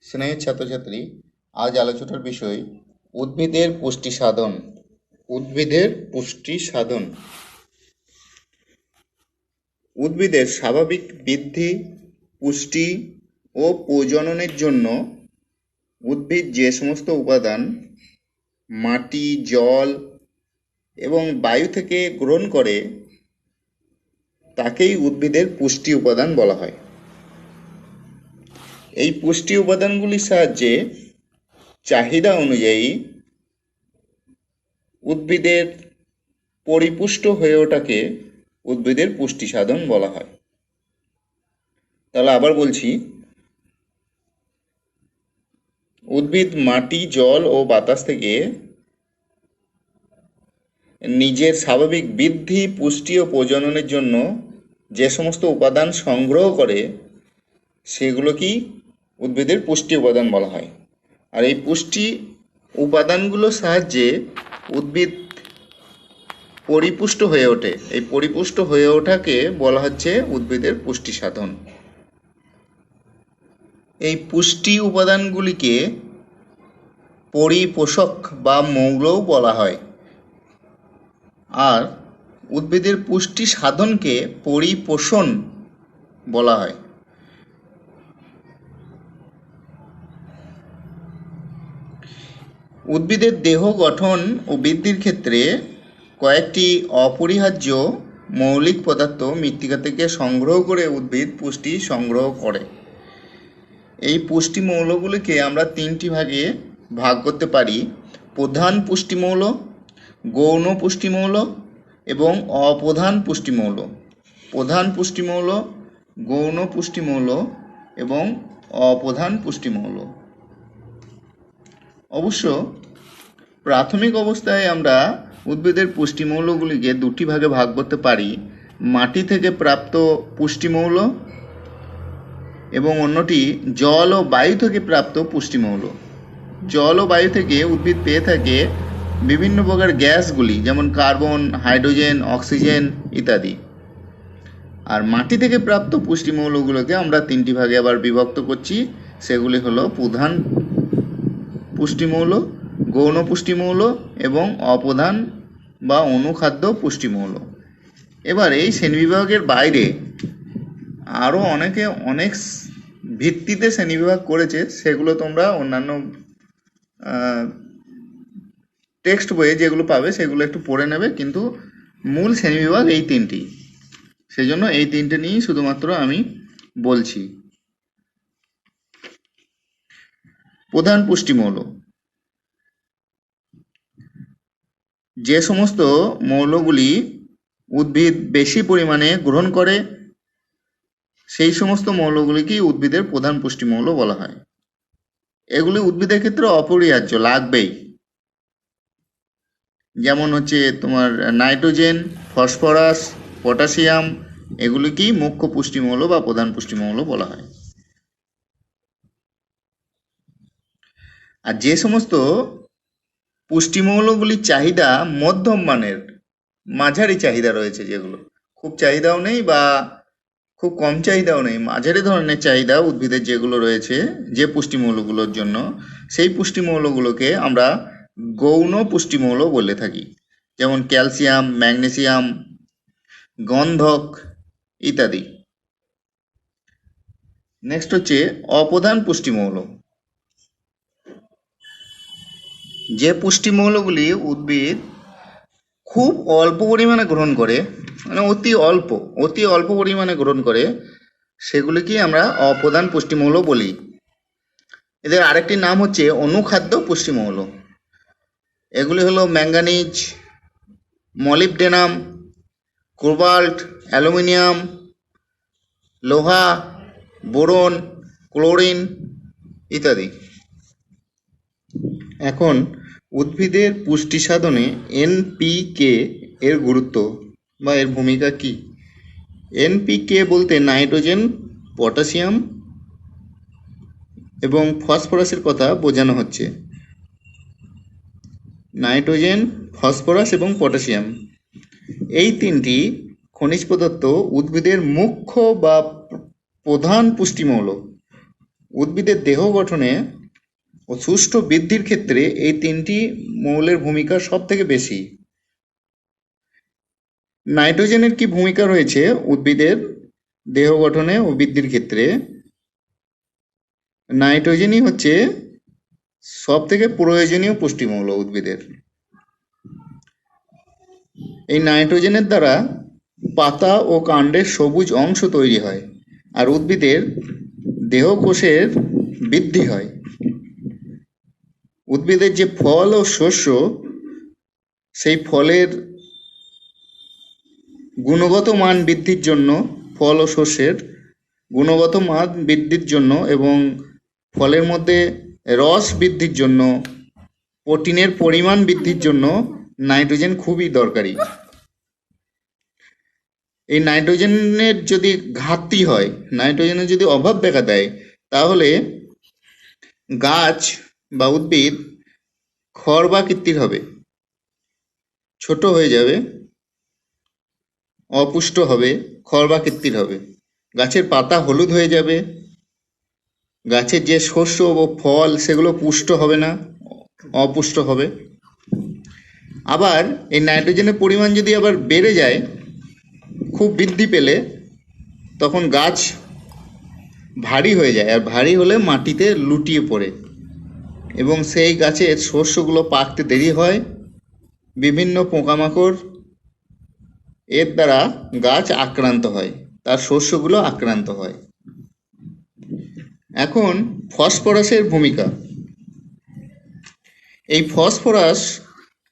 স্নেহের ছাত্রছাত্রী, আজ আলোচনার বিষয় উদ্ভিদের পুষ্টি সাধন। উদ্ভিদের পুষ্টি সাধন। উদ্ভিদের স্বাভাবিক বৃদ্ধি, পুষ্টি ও প্রজননের জন্য উদ্ভিদ যে সমস্ত উপাদান মাটি, জল এবং বায়ু থেকে গ্রহণ করে তাকেই উদ্ভিদের পুষ্টি উপাদান বলা হয়। এই পুষ্টি উপাদানগুলির সাহায্যে চাহিদা অনুযায়ী উদ্ভিদের পরিপুষ্ট হয়ে ওঠাকে উদ্ভিদের পুষ্টি সাধন বলা হয়। তাহলে আবার বলছি, উদ্ভিদ মাটি, জল ও বাতাস থেকে নিজের স্বাভাবিক বৃদ্ধি, পুষ্টি ও প্রজননের জন্য যে সমস্ত উপাদান সংগ্রহ করে সেগুলোকেই উদ্ভিদের পুষ্টি উপাদান বলা হয়। আর এই পুষ্টি উপাদানগুলোর সাহায্যে উদ্ভিদ পরিপুষ্ট হয়ে ওঠে। এই পরিপুষ্ট হয়ে ওঠাকে বলা হচ্ছে উদ্ভিদের পুষ্টি সাধন। এই পুষ্টি উপাদানগুলিকে পরিপোষক বা মৌলও বলা হয়। আর উদ্ভিদের পুষ্টি সাধনকে পরিপোষণ বলা হয়। উদ্ভিদের দেহ গঠন ও বৃদ্ধির ক্ষেত্রে কয়েকটি অপরিহার্য মৌলিক পদার্থ মৃত্তিকা থেকে সংগ্রহ করে উদ্ভিদ পুষ্টি সংগ্রহ করে। এই পুষ্টি মৌলগুলিকে আমরা তিনটি ভাগে ভাগ করতে পারি: প্রধান পুষ্টিমৌল, গৌণ পুষ্টিমৌল এবং অপ্রধান পুষ্টিমৌল। প্রধান পুষ্টিমৌল, গৌণ পুষ্টিমৌল এবং অপ্রধান পুষ্টিমৌল। অবশ্য প্রাথমিক অবস্থায় আমরা উদ্ভিদের পুষ্টিমৌলগুলিকে দুটি ভাগে ভাগ করতে পারি: মাটি থেকে প্রাপ্ত পুষ্টিমৌল এবং অন্যটি জল ও বায়ু থেকে প্রাপ্ত পুষ্টিমৌল। জল ও বায়ু থেকে উদ্ভিদ পেয়ে থাকে বিভিন্ন প্রকার গ্যাসগুলি, যেমন কার্বন, হাইড্রোজেন, অক্সিজেন ইত্যাদি। আর মাটি থেকে প্রাপ্ত পুষ্টিমৌলগুলোকে আমরা তিনটি ভাগে আবার বিভক্ত করছি। সেগুলি হলো প্রধান পুষ্টিমৌল, গৌণ পুষ্টিমৌল এবং অপ্রধান বা অনুখাদ্য পুষ্টিমৌল। এবার এই শ্রেণীবিভাগের বাইরে আরও অনেকে অনেক ভিত্তিতে শ্রেণীবিভাগ করেছে, সেগুলো তোমরা অন্যান্য টেক্সট বইয়ে যেগুলো পাবে সেগুলো একটু পড়ে নেবে, কিন্তু মূল শ্রেণীবিভাগ এই তিনটি। সেজন্য এই তিনটে নিয়েই শুধুমাত্র আমি বলছি। প্রধান পুষ্টিমৌল: যে সমস্ত মৌলগুলি উদ্ভিদ বেশি পরিমাণে গ্রহণ করে সেই সমস্ত মৌলগুলিকেই উদ্ভিদের প্রধান পুষ্টিমৌল বলা হয়। এগুলি উদ্ভিদের ক্ষেত্রে অপরিহার্য, লাগবেই। যেমন হচ্ছে তোমার নাইট্রোজেন, ফসফরাস, পটাশিয়াম, এগুলিকেই মুখ্য পুষ্টিমৌল বা প্রধান পুষ্টিমৌল বলা হয়। আর যে সমস্ত পুষ্টিমৌলগুলির চাহিদা মধ্যম মানের, মাঝারি চাহিদা রয়েছে, যেগুলো খুব চাহিদাও নেই বা খুব কম চাহিদাও নেই, মাঝারি ধরনের চাহিদা উদ্ভিদের যেগুলো রয়েছে যে পুষ্টিমৌলগুলোর জন্য, সেই পুষ্টিমৌলগুলোকে আমরা গৌণ পুষ্টিমৌল বলে থাকি। যেমন ক্যালসিয়াম, ম্যাগনেসিয়াম, গন্ধক ইত্যাদি। নেক্সট হচ্ছে অপ্রধান পুষ্টিমৌল। যে পুষ্টিমৌলগুলি উদ্ভিদ খুব অল্প পরিমাণে গ্রহণ করে, মানে অতি অল্প পরিমাণে গ্রহণ করে, সেগুলিকে আমরা অপ্রধান পুষ্টিমৌল বলি। এদের আরেকটি নাম হচ্ছে অনুখাদ্য পুষ্টিমৌল। এগুলি হলো ম্যাঙ্গানিজ, মলিবডেনাম, কোবাল্ট, অ্যালুমিনিয়াম, লোহা, বোরন, ক্লোরিন ইত্যাদি। এখন উদ্ভিদের পুষ্টি সাধনে এনপিকে এর গুরুত্ব বা এর ভূমিকা কি? এনপিকে বলতে নাইট্রোজেন, পটাশিয়াম এবং ফসফরাসের কথা বোঝানো হচ্ছে। নাইট্রোজেন, ফসফরাস এবং পটাশিয়াম, এই তিনটি খনিজ পদার্থ উদ্ভিদের মুখ্য বা প্রধান পুষ্টিমৌল। উদ্ভিদের দেহ গঠনে ও সুষ্ঠু বৃদ্ধির ক্ষেত্রে এই তিনটি মৌলের ভূমিকা সব থেকে বেশি। নাইট্রোজেনের কি ভূমিকা রয়েছে উদ্ভিদের দেহ গঠনে ও বৃদ্ধির ক্ষেত্রে? নাইট্রোজেনই হচ্ছে সব থেকে প্রয়োজনীয় পুষ্টিমৌল উদ্ভিদের। এই নাইট্রোজেনের দ্বারা পাতা ও কাণ্ডের সবুজ অংশ তৈরি হয় আর উদ্ভিদের দেহকোষের বৃদ্ধি হয়। উদ্ভিদের যে ফল ও শস্য, সেই ফলের গুণগত মান বৃদ্ধির জন্য, ফল ও শস্যের গুণগত মান বৃদ্ধির জন্য এবং ফলের মধ্যে রস বৃদ্ধির জন্য, প্রোটিনের পরিমাণ বৃদ্ধির জন্য নাইট্রোজেন খুবই দরকারি। এই নাইট্রোজেনের যদি ঘাটতি হয়, নাইট্রোজেনের যদি অভাব দেখা দেয়, তাহলে গাছ বা উদ্ভিদ খর্বাকৃতির হবে, ছোট হয়ে যাবে, অপুষ্ট হবে, খর্বাকৃতির হবে। গাছের পাতা হলুদ হয়ে যাবে, গাছের যে শস্য ও ফল সেগুলো পুষ্ট হবে না, অপুষ্ট হবে। আবার এই নাইট্রোজেনের পরিমাণ যদি আবার বেড়ে যায়, খুব বৃদ্ধি পেলে, তখন গাছ ভারী হয়ে যায়, আর ভারী হলে মাটিতে লুটিয়ে পড়ে এবং সেই গাছের শস্যগুলো পাকতে দেরি হয়। বিভিন্ন পোকামাকড় এর দ্বারা গাছ আক্রান্ত হয়, তার শস্যগুলো আক্রান্ত হয়। এখন ফসফরাসের ভূমিকা। এই ফসফরাস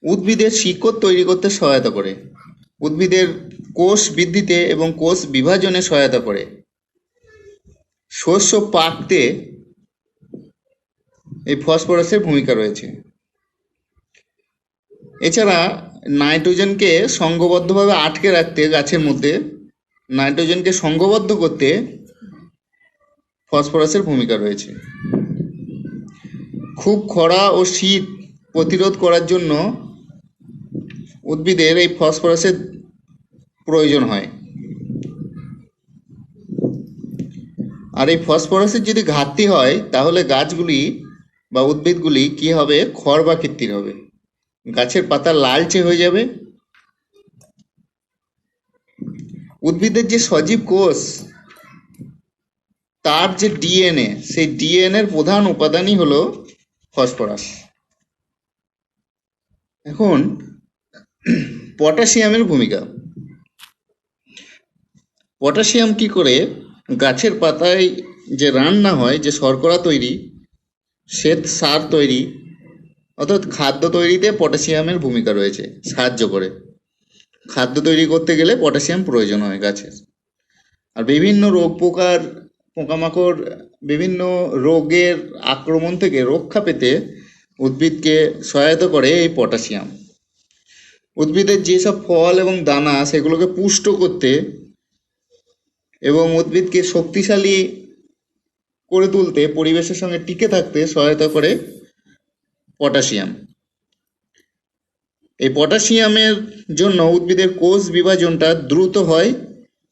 উদ্ভিদের শিকড় তৈরি করতে সহায়তা করে, উদ্ভিদের কোষ বৃদ্ধিতে এবং কোষ বিভাজনে সহায়তা করে, শস্য পাকতে এই ফসফরাসের ভূমিকা রয়েছে। এছাড়া নাইট্রোজেনকে সংঘবদ্ধভাবে আটকে রাখতে, গাছের মধ্যে নাইট্রোজেনকে সংঘবদ্ধ করতে ফসফরাসের ভূমিকা রয়েছে। খুব খরা ও শীত প্রতিরোধ করার জন্য উদ্ভিদের এই ফসফরাসের প্রয়োজন হয়। আর এই ফসফরাসের যদি ঘাটতি হয়, তাহলে গাছগুলি বা উদ্ভিদগুলি কি হবে? খর্বাকৃতির হবে, গাছের পাতা লালচে হয়ে যাবে। উদ্ভিদের যে সজীব কোষ, তার যে ডিএনএ, সেই ডিএনএর প্রধান উপাদানই হলো ফসফরাস। এখন পটাশিয়ামের ভূমিকা। পটাশিয়াম কি করে গাছের পাতায় যে রান্না হয়, যে শর্করা তৈরি, শ্বেত সার তৈরি, অর্থাৎ খাদ্য তৈরিতে পটাশিয়ামের ভূমিকা রয়েছে, সাহায্য করে। খাদ্য তৈরি করতে গেলে পটাশিয়াম প্রয়োজন হয় গাছের। আর বিভিন্ন রোগ পোকামাকড় বিভিন্ন রোগের আক্রমণ থেকে রক্ষা পেতে উদ্ভিদকে সহায়তা করে এই পটাশিয়াম। উদ্ভিদের যেসব ফল এবং দানা, সেগুলোকে পুষ্ট করতে এবং উদ্ভিদকে শক্তিশালী করে তুলতে, পরিবেশের সঙ্গে টিকে থাকতে সহায়তা করে পটাশিয়াম। এই পটাশিয়ামের জন্য উদ্ভিদের কোষ বিভাজনটা দ্রুত হয়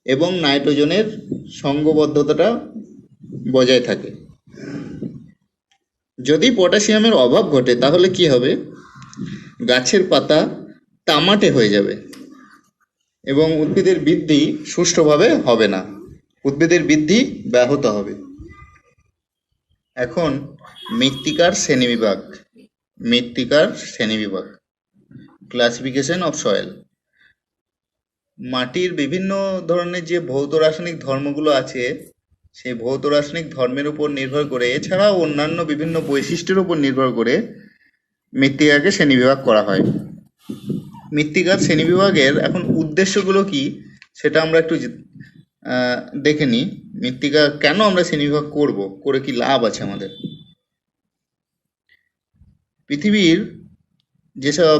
এবং নাইট্রোজেনের সংঘবদ্ধতাটা বজায় থাকে। যদি পটাশিয়ামের অভাব ঘটে, তাহলে কি হবে? গাছের পাতা তামাটে হয়ে যাবে এবং উদ্ভিদের বৃদ্ধি সুষ্ঠুভাবে হবে না, উদ্ভিদের বৃদ্ধি ব্যাহত হবে। এখন মৃত্তিকার শ্রেণীবিভাগ। মৃত্তিকার শ্রেণীবিভাগ, ক্লাসিফিকেশন অফ সয়েল। মাটির বিভিন্ন ধরনের যে ভৌত রাসায়নিক ধর্মগুলো আছে, সেই ভৌত রাসায়নিক ধর্মের উপর নির্ভর করে, এছাড়াও অন্যান্য বিভিন্ন বৈশিষ্ট্যের উপর নির্ভর করে মৃত্তিকাকে শ্রেণীবিভাগ করা হয়। মৃত্তিকার শ্রেণীবিভাগের এখন উদ্দেশ্যগুলো কি, সেটা আমরা একটু দেখে নিই। মৃত্তিকা কেন আমরা শ্রেণীবিভাগ করব, করে কি লাভ আছে আমাদের? পৃথিবীর যেসব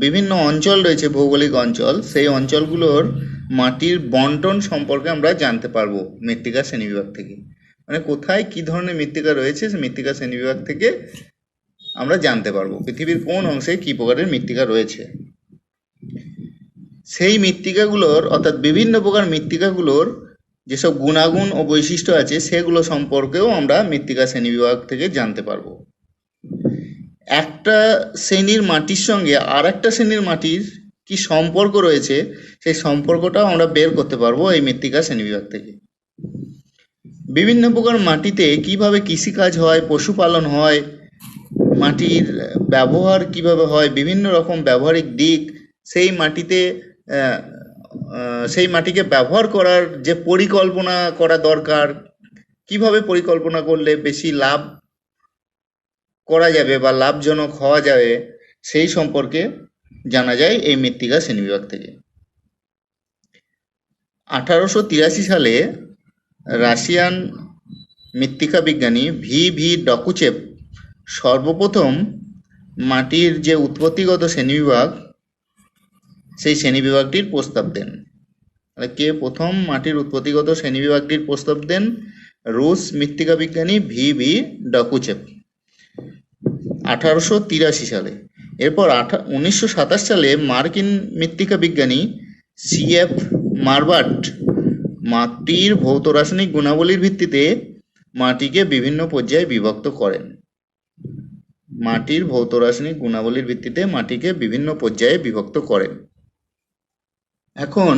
বিভিন্ন অঞ্চল রয়েছে, ভৌগোলিক অঞ্চল, সেই অঞ্চলগুলোর মাটির বন্টন সম্পর্কে আমরা জানতে পারবো মৃত্তিকা শ্রেণীবিভাগ থেকে। মানে কোথায় কি ধরনের মৃত্তিকা রয়েছে, সেই মৃত্তিকা শ্রেণীবিভাগ থেকে আমরা জানতে পারবো পৃথিবীর কোন অংশে কি প্রকারের মৃত্তিকা রয়েছে। সেই মৃত্তিকাগুলোর, অর্থাৎ বিভিন্ন প্রকার মৃত্তিকাগুলোর যেসব গুণাগুণ ও বৈশিষ্ট্য আছে সেগুলো সম্পর্কেও আমরা মৃত্তিকা শ্রেণীবিভাগ থেকে জানতে পারবো। একটা শ্রেণীর মাটির সঙ্গে আর একটা শ্রেণীর মাটির কি সম্পর্ক রয়েছে সেই সম্পর্কটাও আমরা বের করতে পারবো এই মৃত্তিকা শ্রেণীবিভাগ থেকে। বিভিন্ন প্রকার মাটিতে কিভাবে কৃষিকাজ হয়, পশুপালন হয়, মাটির ব্যবহার কিভাবে হয়, বিভিন্ন রকম ব্যবহারিক দিক, সেই মাটিতে সেই মাটিকে ব্যবহার করার যে পরিকল্পনা করা দরকার, কিভাবে পরিকল্পনা করলে বেশি লাভ করা যাবে বা লাভজনক হওয়া যাবে, সেই সম্পর্কে জানা যায় এই মৃত্তিকা শ্রেণীবিভাগ থেকে। 1883 সালে রাশিয়ান মৃত্তিকা বিজ্ঞানী ভি ডকুচেভ সর্বপ্রথম মাটির যে উৎপত্তিগত শ্রেণীবিভাগ সেই শ্রেণীবিভাগটির প্রস্তাব দেন। কে প্রথম মাটির উৎপত্তিগত শ্রেণীবিভাগটির প্রস্তাব দেন? রুশ মৃত্তিকা বিজ্ঞানী ভি ডকুচেভ 1883 সালে। এরপর 1927 সালে মার্কিন মৃত্তিকা বিজ্ঞানী CF মারবার্ট মাটির ভৌত রাসায়নিক গুণাবলীর ভিত্তিতে মাটিকে বিভিন্ন পর্যায়ে বিভক্ত করেন। মাটির ভৌত রাসায়নিক গুণাবলীর ভিত্তিতে মাটিকে বিভিন্ন পর্যায়ে বিভক্ত করেন। এখন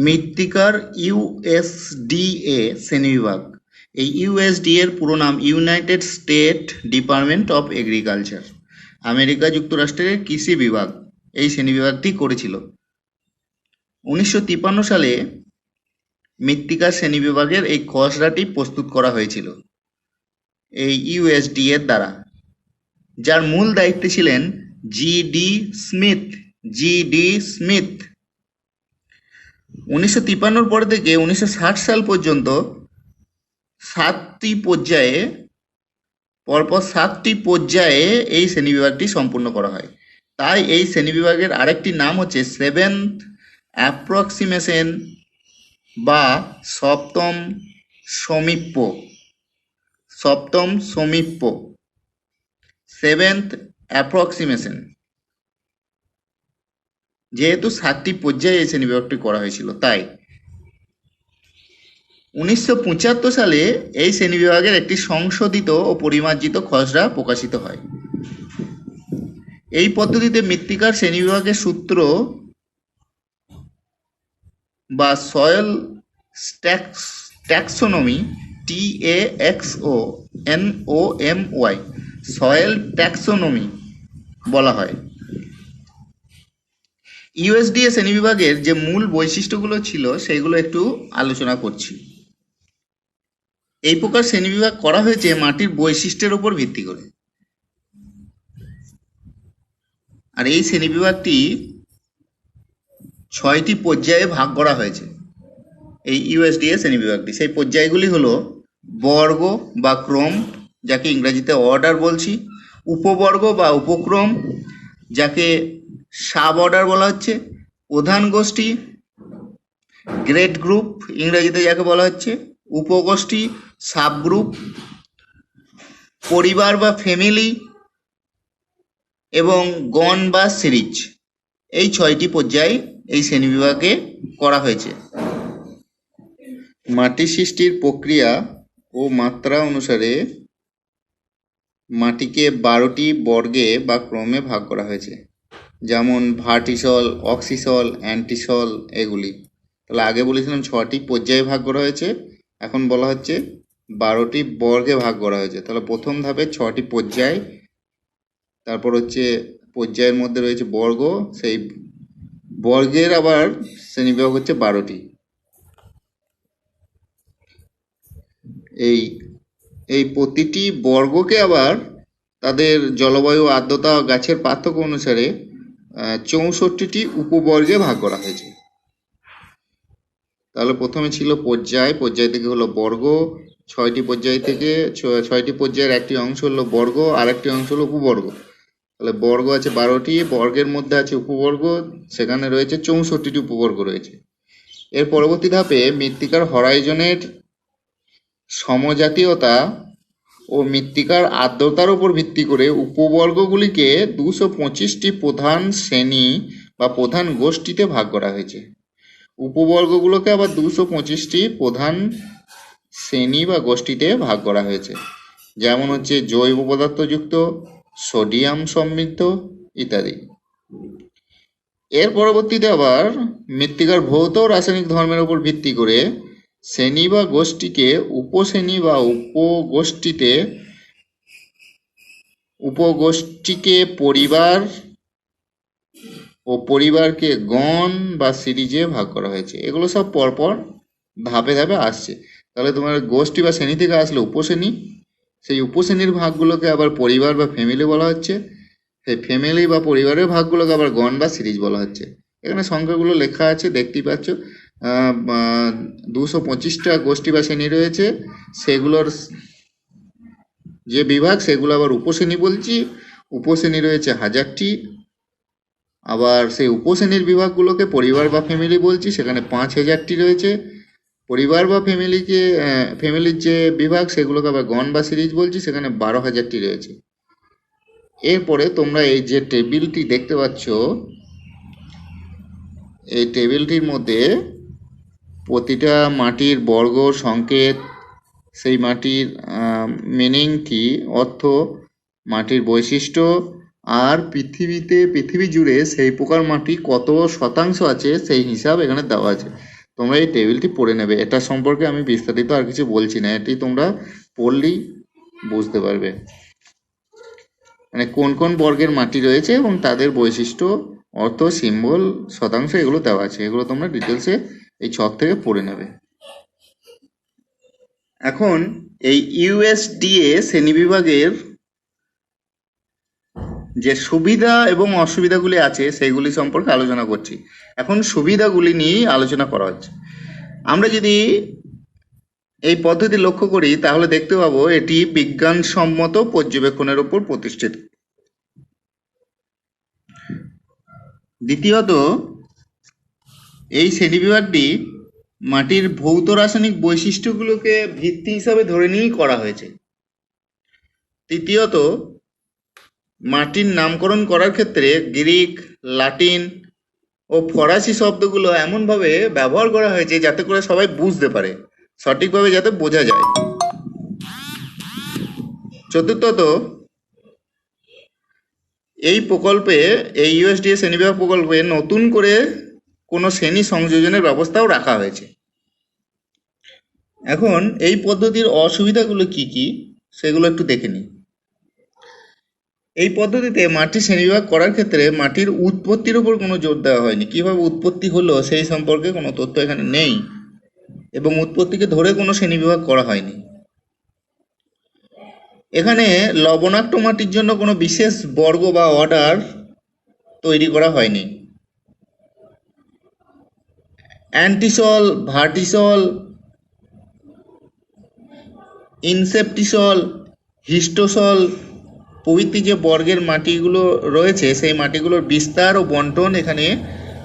মৃত্তিকার USDA শ্রেণীবিভাগ। এই USDA এর পুরো নাম United state department of agriculture, America যুক্তরাষ্ট্রের কৃষি বিভাগ এই শ্রেণীবিভাগটি করেছিল। 1953 সালে মৃত্তিকা শ্রেণীবিভাগের এই খসড়াটি প্রস্তুত করা হয়েছিল এই USDA এর দ্বারা, যার মূল দায়িত্বে ছিলেন GD স্মিথ। 1953 পর থেকে 1960 সাল পর্যন্ত পরপর 7টি পর্যায়ে এই শ্রেণীবিভাগটি সম্পূর্ণ করা হয়। তাই এই শ্রেণীবিভাগের আরেকটি নাম হচ্ছে সেভেন্থ অ্যাপ্রক্সিমেশন বা সপ্তম সমীপ্য। সেভেন্থ অ্যাপ্রক্সিমেশন, যেহেতু 7টি পর্যায়ে এই শ্রেণীবিভাগটি করা হয়েছিল তাই। 1975 সালে এই শ্রেণীবিভাগের একটি সংশোধিত ও পরিমার্জিত খসড়া প্রকাশিত হয়। এই পদ্ধতিতে মৃত্তিকার শ্রেণীবিভাগের সূত্র বা soil taxonomy TAXONOMY soil taxonomy বলা হয়। USDA শ্রেণীবিভাগের যে মূল বৈশিষ্ট্যগুলো ছিল সেইগুলো একটু আলোচনা করছি। এই প্রকার শ্রেণীবিভাগ করা হয়েছে মাটির বৈশিষ্ট্যের উপর ভিত্তি করে। আর এই শ্রেণীবিভাগটি 6টি পর্যায়ে ভাগ করা হয়েছে। এই USDA শ্রেণীবিভাগটি, সেই পর্যায়গুলি হলো বর্গ বা ক্রম, যাকে ইংরেজিতে অর্ডার বলছি, উপবর্গ বা উপক্রম, যাকে সাব অর্ডার বলা হচ্ছে, প্রধান গোষ্ঠী গ্রেড গ্রুপ ইংরেজিতে যাকে বলা হচ্ছে, উপগোষ্ঠী সাব গ্রুপ, পরিবার বা ফ্যামিলি এবং গণ বা সিরিজ। এই 6টি পর্যায় এই শ্রেণীবিভাগে করা হয়েছে। মাটি সৃষ্টির প্রক্রিয়া ও মাত্রা অনুসারে মাটিকে 12টি বর্গে বা ক্রমে ভাগ করা হয়েছে, যেমন ভার্টিসল, অক্সিসল, অ্যান্টিসল এগুলি। তাহলে আগে বলেছিলাম 6টি পর্যায়ে ভাগ করা হয়েছে, এখন বলা হচ্ছে 12টি বর্গে ভাগ করা হয়েছে। তাহলে প্রথম ধাপে 6টি পর্যায়, তারপর হচ্ছে পর্যায়ের মধ্যে রয়েছে বর্গ, সেই বর্গের আবার শ্রেণীবিভাগ হচ্ছে 12টি। এই প্রতিটি বর্গকে আবার তাদের জলবায়ু, আর্দ্রতা, গাছের পার্থক্য অনুসারে 64টি উপবর্গে ভাগ করা হয়েছে। তাহলে প্রথমে ছিল পর্যায় থেকে হলো বর্গ, 6টি পর্যায়ের একটি অংশ হলো বর্গ, আর একটি অংশ হলো উপবর্গ। তাহলে বর্গ আছে 12টি, বর্গের মধ্যে আছে উপবর্গ, সেখানে রয়েছে 64টি উপবর্গ রয়েছে। এর পরবর্তী ধাপে মৃত্তিকার হরাইজনের সমজাতীয়তা ও মৃত্তিকার আর্দ্রতার উপর ভিত্তি করে উপবর্গগুলিকে 225টি প্রধান শ্রেণী বা প্রধান গোষ্ঠীতে ভাগ করা হয়েছে। উপবর্গগুলোকে আবার 225টি প্রধান শ্রেণী বা গোষ্ঠীতে ভাগ করা হয়েছে, যেমন হচ্ছে জৈব পদার্থযুক্ত, সোডিয়াম সমৃদ্ধ ইত্যাদি। এর পরবর্তীতে আবার মৃত্তিকার ভৌত ও রাসায়নিক ধর্মের উপর ভিত্তি করে শ্রেণী বা গোষ্ঠীকে উপশ্রেণী বা উপগোষ্ঠীকে পরিবার ও পরিবারকে গণ বা সিরিজে ভাগ করা হয়েছে। এগুলো সব পরপর ধাপে ধাপে আসছে। তাহলে তোমার গোষ্ঠী বা শ্রেণী থেকে আসলে উপশ্রেণী, সেই উপশ্রেণীর ভাগগুলোকে আবার পরিবার বা ফ্যামিলি বলা হচ্ছে, সেই ফ্যামিলি বা পরিবারের ভাগগুলোকে আবার গণ বা সিরিজ বলা হচ্ছে। এখানে সংখ্যাগুলো লেখা আছে, দেখতেই পাচ্ছ। 225টা গোষ্ঠী বা শ্রেণী রয়েছে, সেগুলোর যে বিভাগ সেগুলো আবার উপশ্রেণী বলছি। উপশ্রেণী রয়েছে 1000টি। আবার সেই উপশ্রেণীর বিভাগগুলোকে পরিবার বা ফ্যামিলি বলছি, সেখানে 5000টি রয়েছে। পরিবার বা ফ্যামিলির যে বিভাগ সেগুলোকে আবার গণ বা সিরিজ বলছি, সেখানে 12000টি রয়েছে। এরপরে তোমরা এই যে টেবিলটি দেখতে পাচ্ছ, এই টেবিলটির মধ্যে প্রতিটা মাটির বর্গ, সংকেত, সেই মাটির মিনিং কি, অর্থ, মাটির বৈশিষ্ট্য, আর পৃথিবী জুড়ে সেই প্রকার মাটি কত শতাংশ আছে সেই হিসাব এখানে দেওয়া আছে। তোমরা এই টেবিলটি পড়ে নেবে। এটা সম্পর্কে আমি বিস্তারিত আর কিছু বলছি না, এটি তোমরা পড়লেই বুঝতে পারবে। মানে কোন কোন বর্গের মাটি রয়েছে এবং তাদের বৈশিষ্ট্য, অর্থ, সিম্বল, শতাংশ এগুলো দেওয়া আছে। এগুলো তোমরা ডিটেলসে এই ছক থেকে পড়ে নেবে। এখন এই ইউএসডিএ শ্রেণীবিভাগের যে সুবিধা এবং অসুবিধাগুলি আছে সেগুলি সম্পর্কে আলোচনা করছি। এখন সুবিধাগুলি নিয়েই আলোচনা করা হচ্ছে। আমরা যদি এই পদ্ধতি লক্ষ্য করি তাহলে দেখতে পাবো এটি বিজ্ঞানসম্মত পর্যবেক্ষণের উপর প্রতিষ্ঠিত। দ্বিতীয়ত, এই শ্রেণীবিভাগটি মাটির ভৌত রাসায়নিক বৈশিষ্ট্যগুলোকে ভিত্তি হিসাবে ধরে নিয়েই করা হয়েছে। তৃতীয়ত, মাটির নামকরণ করার ক্ষেত্রে গ্রিক, লাতিন ও ফরাসি শব্দগুলো এমনভাবে ব্যবহার করা হয়েছে যাতে করে সবাই বুঝতে পারে, সঠিকভাবে যাতে বোঝা যায়। চতুর্থত, এই ইউএসডিএ শ্রেণীবিভাগ প্রকল্পে নতুন করে কোনো শ্রেণী সংযোজনের ব্যবস্থাও রাখা হয়েছে। এখন এই পদ্ধতির অসুবিধাগুলো কি কি সেগুলো একটু দেখে নিই। এই পদ্ধতিতে মাটির শ্রেণীবিভাগ করার ক্ষেত্রে মাটির উৎপত্তির উপর কোনো জোর দেওয়া হয়নি। কিভাবে উৎপত্তি হলো সেই সম্পর্কে কোনো তথ্য এখানে নেই এবং উৎপত্তিকে ধরে কোনো শ্রেণীবিভাগ করা হয়নি। এখানে লবণাক্ত মাটির জন্য কোনো বিশেষ বর্গ বা অর্ডার তৈরি করা হয়নি। অ্যান্টিসল, ভার্টিসল, ইনসেপ্টিসল, হিস্টোসল প্রভৃতি যে বর্গের মাটিগুলো রয়েছে সেই মাটিগুলোর বিস্তার ও বন্টন এখানে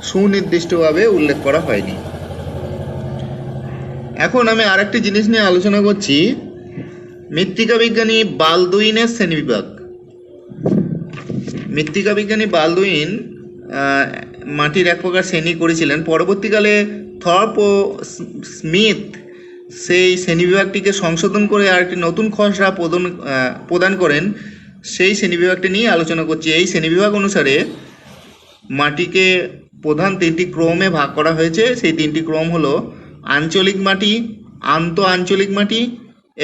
সুনির্দিষ্টভাবে উল্লেখ করা হয়নি। এখন আমি আরেকটি জিনিস নিয়ে আলোচনা করছি, মৃত্তিকা বিজ্ঞানী বালদুইনের শ্রেণীবিভাগ। মৃত্তিকা বিজ্ঞানী বালদুইন মাটির এক প্রকার শ্রেণী করেছিলেন। পরবর্তীকালে থর্প ও স্মিথ সেই শ্রেণীবিভাগটিকে সংশোধন করে আরেকটি নতুন খসড়া প্রদান করেন। সেই শ্রেণীবিভাগটি নিয়ে আলোচনা করছি। এই শ্রেণীবিভাগ অনুসারে মাটিকে প্রধান 3টি ক্রমে ভাগ করা হয়েছে। সেই 3টি ক্রম হলো আঞ্চলিক মাটি, আন্তঃ আঞ্চলিক মাটি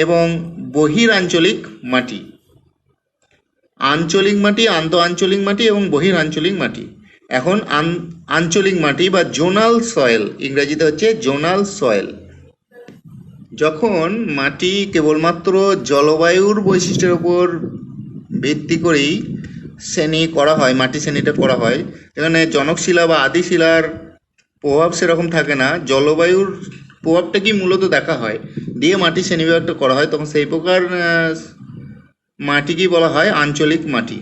এবং বহিরাঞ্চলিক মাটি। আঞ্চলিক মাটি, আন্তঃ আঞ্চলিক মাটি এবং বহিরাঞ্চলিক মাটি। এখন আঞ্চলিক মাটি বা জোনাল সয়েল, ইংরেজিতে হচ্ছে জোনাল সয়েল। যখন মাটি কেবলমাত্র জলবায়ুর বৈশিষ্ট্যের উপর ভিত্তি করেই শ্রেণী করা হয়, মাটি শ্রেণীটা করা হয়, এখানে জনকশিলা বা আদিশিলার প্রভাব সেরকম থাকে না, জলবায়ুর প্রভাবটা কি মূলত দেখা হয়, দিয়ে মাটি শ্রেণীবিভাগটা করা হয়, তখন সেই প্রকার মাটিকেই বলা হয় আঞ্চলিক মাটি।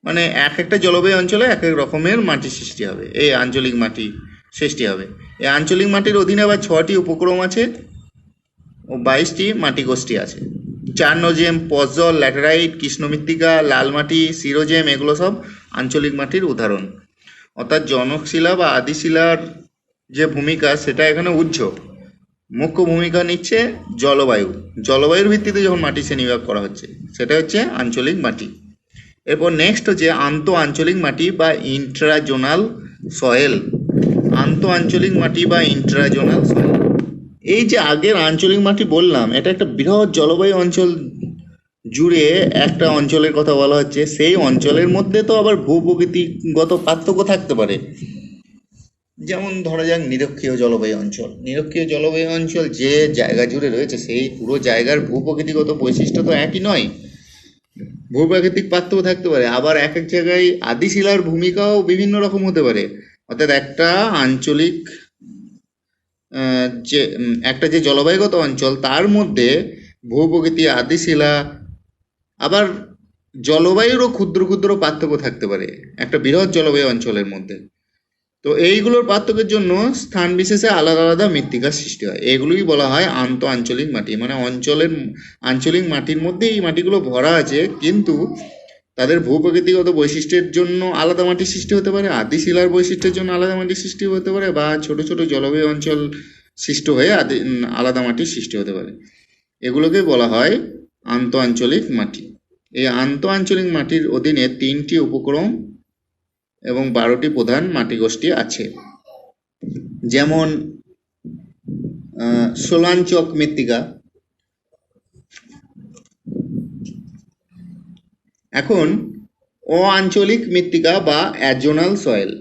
মানে এক একটা জলবায়ু অঞ্চলে এক এক রকমের মাটি সৃষ্টি হবে, এই আঞ্চলিক মাটি সৃষ্টি হবে। এই আঞ্চলিক মাটির অধীনে আবার 6টি উপক্রম আছে ও 22টি মাটি গোষ্ঠী আছে। চারনোজেম, পসজল, ল্যাটেরাইট, কৃষ্ণমৃত্তিকা, লাল মাটি, সিরোজেম এগুলো সব আঞ্চলিক মাটির উদাহরণ। অর্থাৎ জনকশিলা বা আদিশিলার যে ভূমিকা সেটা এখানে উজ্জ্বল। মুখ্য ভূমিকা নিচ্ছে জলবায়ু। জলবায়ুর ভিত্তিতে যখন মাটি শ্রেণীবিভাগ করা হচ্ছে সেটা হচ্ছে আঞ্চলিক মাটি। এরপর নেক্সট হচ্ছে আন্তঃ আঞ্চলিক মাটি বা ইন্ট্রাজোনাল সয়েল। আন্তঃ আঞ্চলিক মাটি বা ইন্ট্রাজোনাল সয়েল, এই যে আগের আঞ্চলিক মাটি বললাম, এটা একটা বৃহৎ জলবায়ু অঞ্চল জুড়ে একটা অঞ্চলের কথা বলা হচ্ছে। সেই অঞ্চলের মধ্যে তো আবার ভূপ্রকৃতিগত পার্থক্য থাকতে পারে। যেমন ধরা যাক নিরক্ষীয় জলবায়ু অঞ্চল। নিরক্ষীয় জলবায়ু অঞ্চল যে জায়গা জুড়ে রয়েছে সেই পুরো জায়গার ভূপ্রকৃতিগত বৈশিষ্ট্য তো একই নয়, ভূপ্রাকৃতিক পার্থক্য থাকতে পারে। আবার এক এক জায়গায় আদিশিলার ভূমিকাও বিভিন্ন রকম হতে পারে। অর্থাৎ একটা আঞ্চলিক একটা যে জলবায়ুগত অঞ্চল তার মধ্যে ভূপ্রকৃতি, আদিশিলা, আবার জলবায়ুরও ক্ষুদ্র ক্ষুদ্র পার্থক্য থাকতে পারে একটা বৃহৎ জলবায়ু অঞ্চলের মধ্যে। তো এইগুলোর পার্থক্যের জন্য স্থান বিশেষে আলাদা আলাদা মৃত্তিকার সৃষ্টি হয়। এগুলোই বলা হয় আন্তঃ আঞ্চলিক মাটি। মানে আঞ্চলিক মাটির মধ্যে এই মাটিগুলো ভরা আছে, কিন্তু তাদের ভূপ্রকৃতিগত বৈশিষ্ট্যের জন্য আলাদা মাটির সৃষ্টি হতে পারে, আদিশিলার বৈশিষ্ট্যের জন্য আলাদা মাটির সৃষ্টি হতে পারে, বা ছোট ছোট জলবায়ু অঞ্চল সৃষ্টি হয়ে আলাদা মাটির সৃষ্টি হতে পারে। এগুলোকে বলা হয় আন্তঃ আঞ্চলিক মাটি। এই আন্তঃ আঞ্চলিক মাটির অধীনে 3টি উপক্রম এবং 12টি প্রধান মাটিগোষ্ঠী আছে। যেমন সোলাঞ্চক মৃত্তিকা। এখন অআঞ্চলিক মৃত্তিকা বা অ্যাজোনাল সয়েল।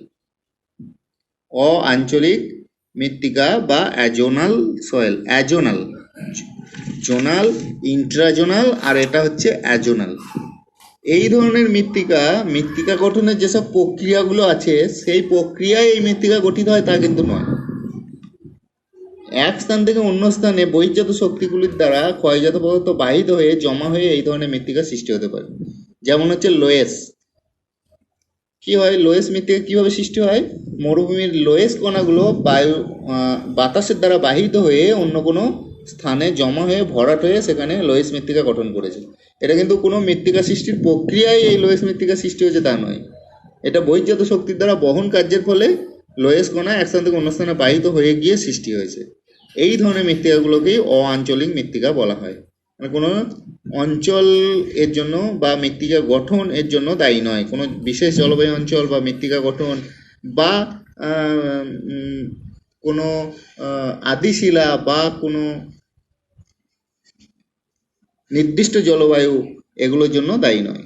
অআঞ্চলিক মৃত্তিকা বা অ্যাজোনাল সয়েল। অ্যাজোনাল, জোনাল, ইন্ট্রাজোনাল, আর এটা হচ্ছে অ্যাজোনাল। এই ধরনের মৃত্তিকা গঠনের যেসব প্রক্রিয়াগুলো আছে সেই প্রক্রিয়ায় এই মৃত্তিকা গঠিত হয় তা কিন্তু নয়। এক স্থান থেকে অন্য স্থানে বহির্জাত শক্তিগুলির দ্বারা ক্ষয়জাত পদার্থ বাহিত হয়ে জমা হয়ে এই ধরনের মৃত্তিকা সৃষ্টি হতে পারে। যেমন হচ্ছে লোয়েস। কি হয়, লোয়েস মৃত্তিকা কিভাবে সৃষ্টি হয়? মরুভূমির লোয়েস কণাগুলো বাতাসের দ্বারা বাহিত হয়ে অন্য কোনো স্থানে জমা হয়ে ভরাট হয়ে সেখানে লোয়েস মৃত্তিকা গঠন করেছে। এটা কিন্তু কোনো মৃত্তিকা সৃষ্টির প্রক্রিয়ায় এই লোয়েস মৃত্তিকা সৃষ্টি হয়েছে তা নয়। এটা বহির্জাত শক্তির দ্বারা বহন কার্যের ফলে লোয়েস কণা এক স্থান থেকে অন্য স্থানে বাহিত হয়ে গিয়ে সৃষ্টি হয়েছে। এই ধরনের মৃত্তিকাগুলোকেই অআঞ্চলিক মৃত্তিকা বলা হয়। মানে কোনো অঞ্চল এর জন্য বা মৃত্তিকা গঠন এর জন্য দায়ী নয়। কোনো বিশেষ জলবায়ু অঞ্চল বা মৃত্তিকা গঠন বা কোনো আদিশিলা বা কোনো নির্দিষ্ট জলবায়ু এগুলোর জন্য দায়ী নয়।